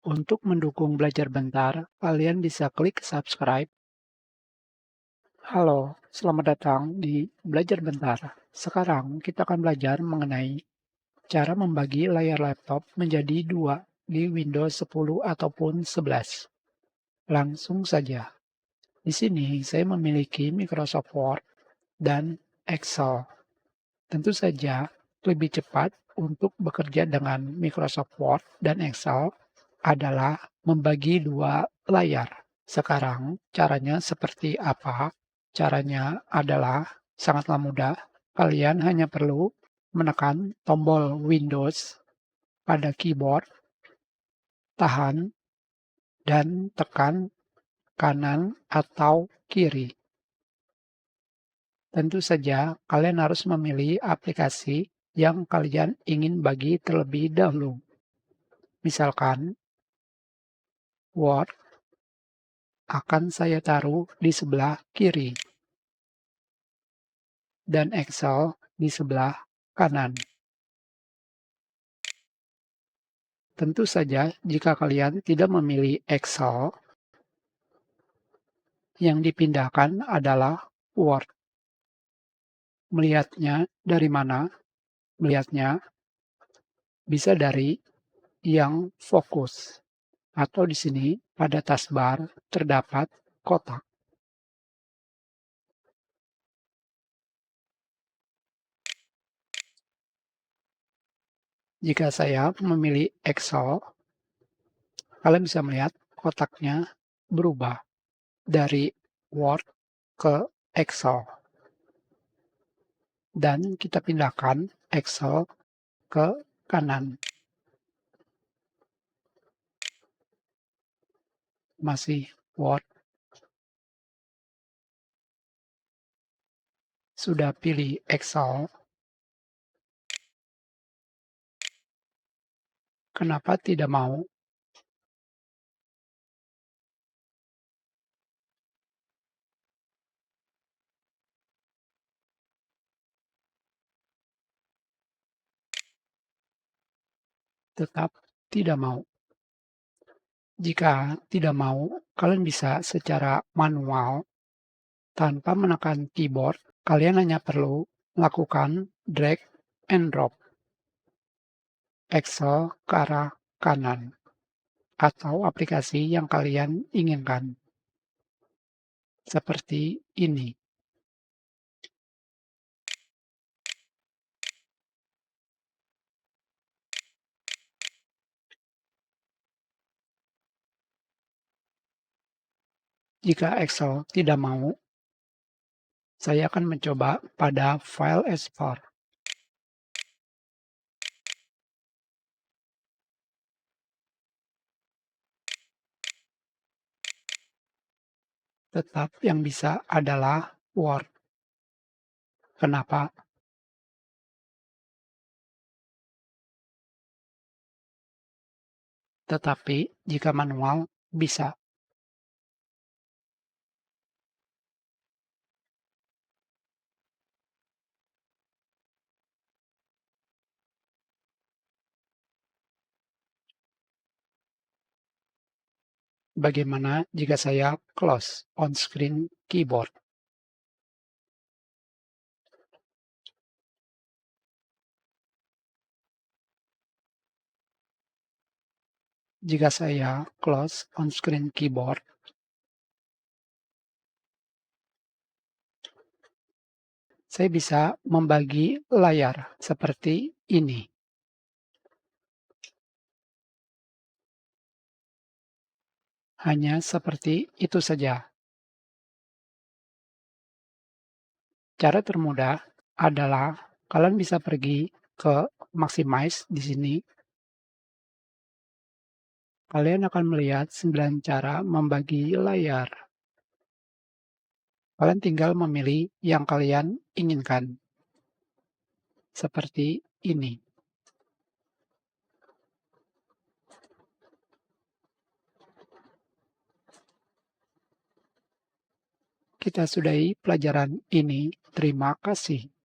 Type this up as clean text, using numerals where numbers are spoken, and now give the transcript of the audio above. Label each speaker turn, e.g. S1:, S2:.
S1: Untuk mendukung Belajar Bentar, kalian bisa klik subscribe. Halo, selamat datang di Belajar Bentar. Sekarang kita akan belajar mengenai cara membagi layar laptop menjadi dua di Windows 10 ataupun 11. Langsung saja. Di sini saya memiliki Microsoft Word dan Excel. Tentu saja lebih cepat untuk bekerja dengan Microsoft Word dan Excel adalah membagi dua layar. Sekarang caranya seperti apa? Caranya adalah sangatlah mudah. Kalian hanya perlu menekan tombol Windows pada keyboard, tahan, dan tekan kanan atau kiri. Tentu saja kalian harus memilih aplikasi yang kalian ingin bagi terlebih dahulu. Misalkan Word akan saya taruh di sebelah kiri dan Excel di sebelah kanan. Tentu saja jika kalian tidak memilih Excel, yang dipindahkan adalah Word. Melihatnya dari mana? Melihatnya bisa dari yang fokus. Atau di sini pada taskbar terdapat kotak. Jika saya memilih Excel, kalian bisa melihat kotaknya berubah dari Word ke Excel. Dan kita pindahkan Excel ke kanan. Masih Word. Sudah pilih Excel. Kenapa tidak mau? Tetap tidak mau. Jika tidak mau, kalian bisa secara manual tanpa menekan keyboard. Kalian hanya perlu melakukan drag and drop Excel ke arah kanan atau aplikasi yang kalian inginkan. Seperti ini. Jika Excel tidak mau, saya akan mencoba pada file export. Tetap yang bisa adalah Word. Kenapa? Tetapi jika manual bisa. Bagaimana jika saya close on-screen keyboard? Jika saya close on-screen keyboard, saya bisa membagi layar seperti ini. Hanya seperti itu saja. Cara termudah adalah kalian bisa pergi ke maximize di sini. Kalian akan melihat 9 cara membagi layar. Kalian tinggal memilih yang kalian inginkan. Seperti ini. Kita sudahi pelajaran ini. Terima kasih.